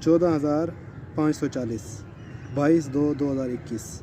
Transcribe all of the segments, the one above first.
14,540, 22/2/2021।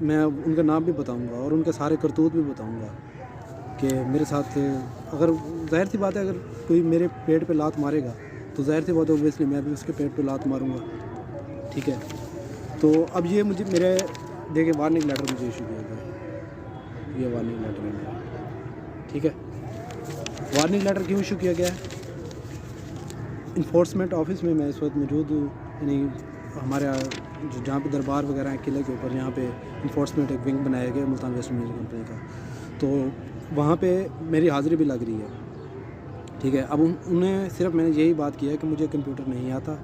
میں ان کا نام بھی بتاؤں گا اور ان کے سارے کرتوت بھی بتاؤں گا کہ میرے ساتھ اگر ظاہر سی بات ہے اگر کوئی میرے پیٹ پہ لات مارے گا تو ظاہر سی بات ہے اوبیسلی میں بھی اس کے پیٹ پہ لات ماروں گا. ٹھیک ہے, تو اب یہ مجھے میرے دیکھیں وارننگ لیٹر مجھے ایشو کیا گیا, یہ وارننگ لیٹر ہے میرا. ٹھیک ہے, وارننگ لیٹر کیوں ایشو کیا گیا ہے؟ انفورسمنٹ آفس میں اس وقت موجود ہوں, یعنی ہمارے جہاں پہ دربار وغیرہ ہیں قلعے کے اوپر, یہاں پہ انفورسمنٹ ایک ونگ بنایا گیا ملتان ویسٹ میوزک کمپنی کا, تو وہاں پہ میری حاضری بھی لگ رہی ہے. ٹھیک ہے, اب انہیں صرف میں نے یہی بات کیا ہے کہ مجھے کمپیوٹر نہیں آتا,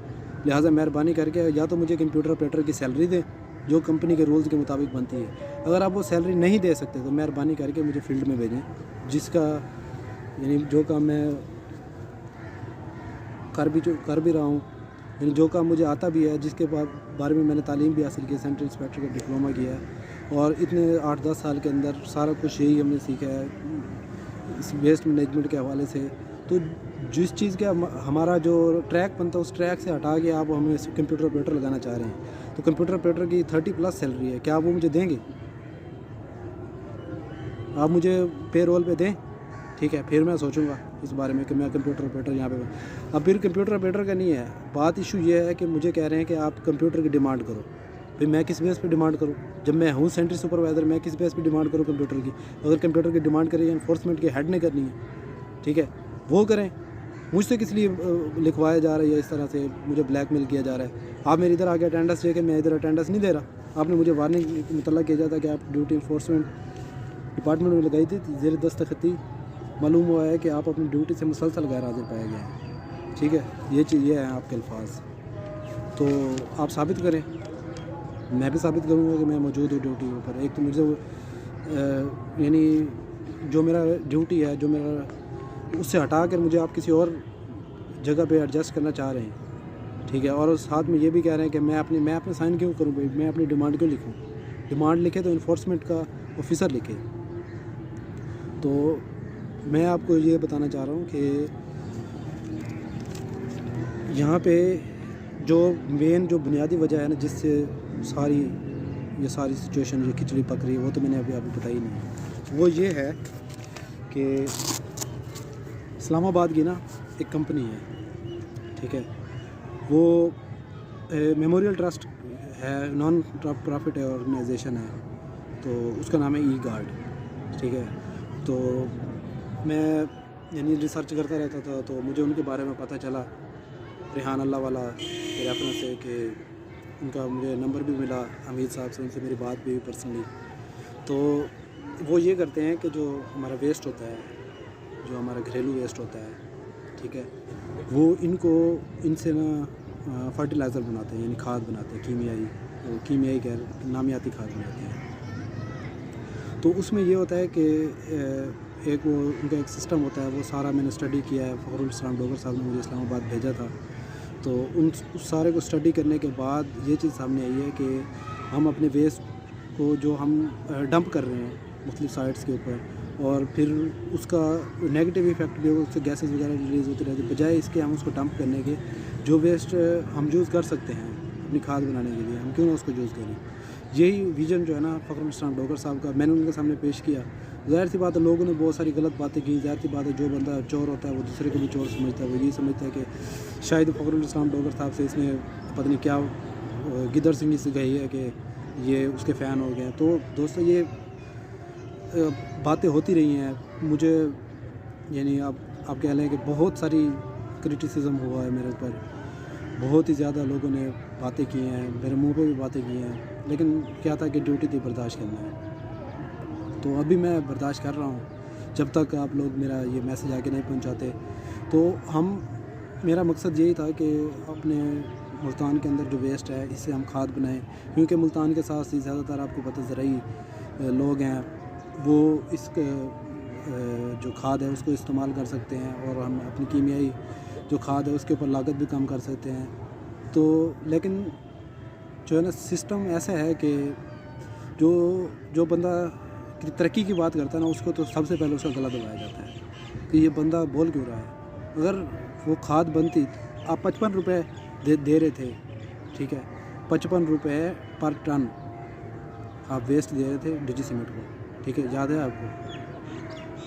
لہٰذا مہربانی کر کے یا تو مجھے کمپیوٹر آپریٹر کی سیلری دیں جو کمپنی کے رولز کے مطابق بنتی ہے. اگر آپ وہ سیلری نہیں دے سکتے تو مہربانی کر کے مجھے فیلڈ میں بھیجیں, جس کا یعنی جو کام میں کر بھی رہا ہوں, یعنی جو کام مجھے آتا بھی ہے, جس کے بارے میں نے تعلیم بھی حاصل کی ہے, سینٹرل انسپیکٹر کا ڈپلومہ کیا ہے, اور اتنے 8-10 سال کے اندر سارا کچھ یہی ہم نے سیکھا ہے اس ویسٹ مینجمنٹ کے حوالے سے. تو جس چیز کا ہمارا جو ٹریک بنتا ہے اس ٹریک سے ہٹا کے آپ ہمیں کمپیوٹر آپریٹر لگانا چاہ رہے ہیں, تو کمپیوٹر آپریٹر کی 30+ سیلری ہے, کیا آپ وہ مجھے دیں گے؟ آپ مجھے پے رول پہ دیں. ٹھیک ہے, پھر میں سوچوں گا اس بارے میں کہ میں کمپیوٹر آپریٹر یہاں پہ. اب پھر کمپیوٹر آپریٹر کا نہیں ہے بات, ایشو یہ ہے کہ مجھے کہہ رہے ہیں کہ آپ کمپیوٹر کی ڈیمانڈ کرو. پھر میں کس بیس پہ ڈیمانڈ کروں؟ جب میں ہوں سینٹری سپروائزر, میں کس بیس پہ ڈیمانڈ کروں کمپیوٹر کی؟ اگر کمپیوٹر کی ڈیمانڈ کرے انفورسمنٹ کے ہیڈ نے کرنی ہے, ٹھیک ہے, وہ کریں. مجھ سے کس لیے لکھوایا جا رہا ہے, اس طرح سے مجھے بلیک میل کیا جا رہا ہے؟ آپ میری ادھر آگے اٹینڈنس دے کے میں ادھر اٹینڈنس نہیں دے رہا. آپ نے مجھے وارننگ مطلع کیا جاتا کہ آپ ڈیوٹی انفورسمنٹ ڈپارٹمنٹ میں لگائی تھی, زیر دستخطی معلوم ہوا ہے کہ آپ اپنی ڈیوٹی سے مسلسل غیر حاضر پایا گیا ہے. ٹھیک ہے, یہ چیز یہ ہیں آپ کے الفاظ, تو آپ ثابت کریں, میں بھی ثابت کروں گا کہ میں موجود ہوں ڈیوٹی کے اوپر. ایک تو مجھے یعنی جو میرا ڈیوٹی ہے, جو میرا اس سے ہٹا کر مجھے آپ کسی اور جگہ پہ ایڈجسٹ کرنا چاہ رہے ہیں. ٹھیک ہے, اور ساتھ میں یہ بھی کہہ رہے ہیں کہ میں اپنے سائن کیوں کروں بھائی, میں اپنی ڈیمانڈ کیوں لکھوں؟ ڈیمانڈ لکھے تو انفورسمنٹ کا آفیسر لکھے. تو میں آپ کو یہ بتانا چاہ رہا ہوں کہ یہاں پہ جو مین جو بنیادی وجہ ہے نا جس سے یہ ساری سچویشن جو کھچڑی پک رہی ہے, وہ تو میں نے ابھی بتائی نہیں ہے. وہ یہ ہے کہ اسلام آباد کی نا ایک کمپنی ہے, ٹھیک ہے, وہ میموریل ٹرسٹ ہے, نان پرافٹ آرگنائزیشن ہے, تو اس کا نام ہے ای گارڈ. ٹھیک ہے, تو میں یعنی ریسرچ کرتا رہتا تھا, تو مجھے ان کے بارے میں پتہ چلا ریحان اللہ والا کے ریفرنس سے, کہ ان کا مجھے نمبر بھی ملا حمید صاحب سے, ان سے میری بات بھی ہوئی پرسنلی. تو وہ یہ کرتے ہیں کہ جو ہمارا ویسٹ ہوتا ہے, جو ہمارا گھریلو ویسٹ ہوتا ہے, ٹھیک ہے, وہ ان سے نا فرٹیلائزر بناتے ہیں, یعنی کھاد بناتے ہیں, کیمیائی نامیاتی کھاد بناتے ہیں. تو اس میں یہ ہوتا ہے کہ ایک وہ ان کا ایک سسٹم ہوتا ہے, وہ سارا میں نے اسٹڈی کیا ہے. فخر الاسلام ڈوگر صاحب نے مجھے اسلام آباد بھیجا تھا, تو اس سارے کو اسٹڈی کرنے کے بعد یہ چیز سامنے آئی ہے کہ ہم اپنے ویسٹ کو جو ہم ڈمپ کر رہے ہیں مختلف سائٹس کے اوپر, اور پھر اس کا نیگیٹو ایفیکٹ بھی اس سے گیسز وغیرہ ریلیز ہوتی رہتی, بجائے اس کے ہم اس کو ڈمپ کرنے کے جو ویسٹ ہم یوز کر سکتے ہیں اپنی کھاد بنانے کے لیے, ہم کیوں نہ اس کو یوز کریں. یہی ویژن جو ہے نا فخر الاسلام ڈوگر صاحب کا, میں نے ان کے سامنے پیش کیا. ظاہر سی بات ہے لوگوں نے بہت ساری غلط باتیں کی, ظاہر سی بات ہے جو بندہ چور ہوتا ہے وہ دوسرے کو بھی چور سمجھتا ہے, وہ یہی سمجھتا ہے کہ شاید فخر الاسلام ڈوگر صاحب سے اس نے پتہ نہیں کیا گدر سنگھی سے گئی ہے کہ یہ اس کے فین ہو گئے ہیں. تو دوستو یہ باتیں ہوتی رہی ہیں. مجھے یعنی آپ کہہ لیں کہ بہت ساری کرٹیسزم ہوا ہے میرے اوپر, بہت ہی زیادہ لوگوں نے باتیں کی ہیں, میرے منہ پہ بھی باتیں کی ہیں, لیکن کیا تھا کہ ڈیوٹی تھی, برداشت کرنا ہے. تو ابھی میں برداشت کر رہا ہوں جب تک آپ لوگ میرا یہ میسیج آگے نہیں پہنچاتے. تو میرا مقصد یہی تھا کہ اپنے ملتان کے اندر جو ویسٹ ہے اس سے ہم کھاد بنائیں, کیونکہ ملتان کے ساتھ زیادہ تر آپ کو پتہ زرعی لوگ ہیں, وہ اس جو کھاد ہے اس کو استعمال کر سکتے ہیں, اور ہم اپنی کیمیائی جو کھاد ہے اس کے اوپر لاگت بھی کم کر سکتے ہیں. تو لیکن جو ہے نا سسٹم ایسا ہے کہ جو بندہ ترقی کی بات کرتا ہے نا, اس کو تو سب سے پہلے اس کا گلا دبایا جاتا ہے کہ یہ بندہ بول کیوں رہا ہے. اگر وہ کھاد بنتی, آپ 55 روپے دے رہے تھے, ٹھیک ہے, 55 روپے پر ٹن آپ ویسٹ دے رہے تھے ڈیجی سیمنٹ کو، ٹھیک ہے، یاد ہے آپ کو؟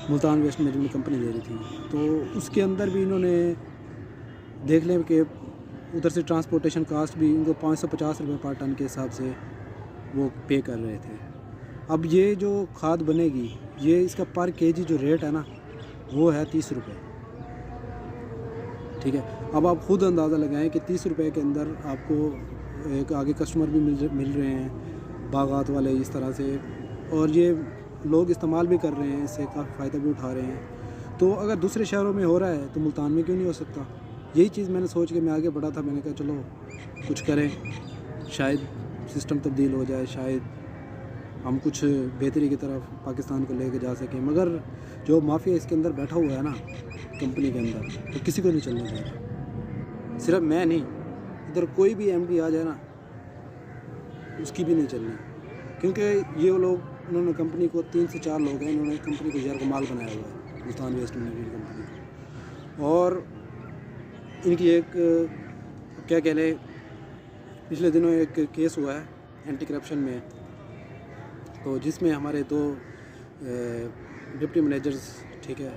ملتان ویسٹ مینجمنٹ کمپنی دے رہی تھی، تو اس کے اندر بھی انہوں نے دیکھ لیں کہ ادھر سے ٹرانسپورٹیشن کاسٹ بھی ان کو 550 روپے پر ٹن کے حساب سے وہ پے کر رہے تھے۔ اب یہ جو کھاد بنے گی، یہ اس کا پر کے جی جو ریٹ ہے نا وہ ہے 30 روپے، ٹھیک ہے۔ اب آپ خود اندازہ لگائیں کہ 30 روپے کے اندر آپ کو ایک آگے کسٹمر بھی مل رہے ہیں، باغات والے اس طرح سے، اور یہ لوگ استعمال بھی کر رہے ہیں، اس سے کافی فائدہ بھی اٹھا رہے ہیں۔ تو اگر دوسرے شہروں میں ہو رہا ہے تو ملتان میں کیوں نہیں ہو سکتا؟ یہی چیز میں نے سوچ کے میں آگے بڑھا تھا، میں نے کہا چلو کچھ کریں، شاید سسٹم تبدیل ہو جائے، شاید ہم کچھ بہتری کی طرف پاکستان کو لے کے جا سکیں۔ مگر جو مافیا اس کے اندر بیٹھا ہوا ہے نا کمپنی کے اندر، تو کسی کو نہیں چلنے دے رہا، صرف میں نہیں، ادھر کوئی بھی ایم ڈی آ جائے نا اس کی بھی نہیں چلنی، کیونکہ یہ لوگ انہوں نے کمپنی کو 3 سے 4 لوگ ہیں، انہوں نے کمپنی کو زہر کا مال بنایا ہوا ہے، ملتان ویسٹ مینجمنٹ کمپنی کو۔ اور ان کی ایک کیا کہہ لیں، پچھلے دنوں ایک کیس ہوا ہے اینٹی کرپشن میں، تو جس میں ہمارے 2 ڈپٹی منیجرز، ٹھیک ہے،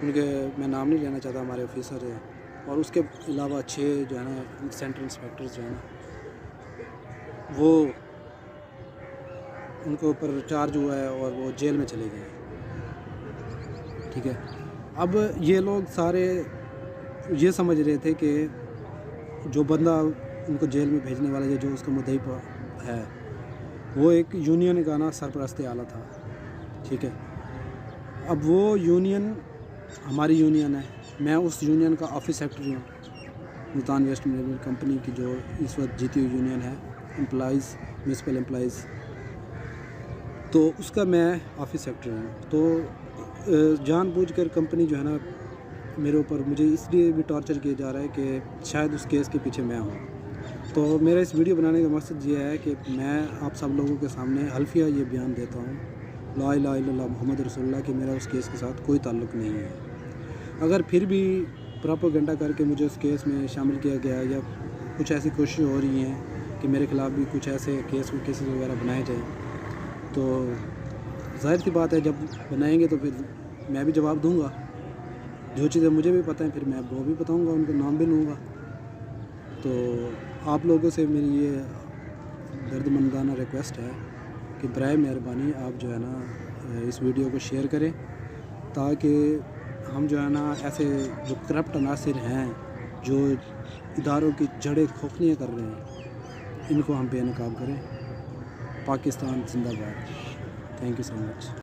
ان کے میں نام نہیں لینا چاہتا، ہمارے آفیسر ہیں، اور اس کے علاوہ 6 جو ہے نا سینٹرل انسپیکٹرز جو ہیں نا، وہ ان کے اوپر چارج ہوا ہے اور وہ جیل میں چلے گئے، ٹھیک ہے۔ اب یہ لوگ سارے یہ سمجھ رہے تھے کہ جو بندہ ان کو جیل میں بھیجنے والا ہے، جو اس کا مدعی ہے، وہ ایک یونین کا نا سرپرست اعلیٰ تھا، ٹھیک ہے۔ اب وہ یونین ہماری یونین ہے، میں اس یونین کا آفس سیکرٹری ہوں، ملتان ویسٹ مینجمنٹ کمپنی کی جو اس وقت جیتی ہوئی یونین ہے، امپلائیز، میونسپل امپلائیز، تو اس کا میں آفس سیکرٹری ہوں۔ تو جان بوجھ کر کمپنی جو ہے نا میرے اوپر، مجھے اس لیے بھی ٹارچر کیا جا رہا ہے کہ شاید اس کیس کے پیچھے میں ہوں۔ تو میرا اس ویڈیو بنانے کا مقصد یہ ہے کہ میں آپ سب لوگوں کے سامنے حلفیہ یہ بیان دیتا ہوں، لا الہ الا اللہ محمد رسول اللہ، کہ میرا اس کیس کے ساتھ کوئی تعلق نہیں ہے۔ اگر پھر بھی پراپوگنڈا کر کے مجھے اس کیس میں شامل کیا گیا، یا کچھ ایسی کوششیں ہو رہی ہیں کہ میرے خلاف بھی کچھ ایسے کیسز وغیرہ بنائے جائیں، تو ظاہر سی بات ہے جب بنائیں گے تو پھر میں بھی جواب دوں گا، جو چیزیں مجھے بھی پتہ ہیں پھر میں وہ بھی بتاؤں گا، ان کا نام بھی لوں گا۔ تو آپ لوگوں سے میری یہ درد مندانہ ریکویسٹ ہے کہ برائے مہربانی آپ جو ہے نا اس ویڈیو کو شیئر کریں، تاکہ ہم جو ہے نا ایسے جو کرپٹ عناصر ہیں، جو اداروں کی جڑیں کھوکھلیاں کر رہے ہیں، ان کو ہم بے نقاب کریں۔ پاکستان زندہ باد۔ Thank you so much.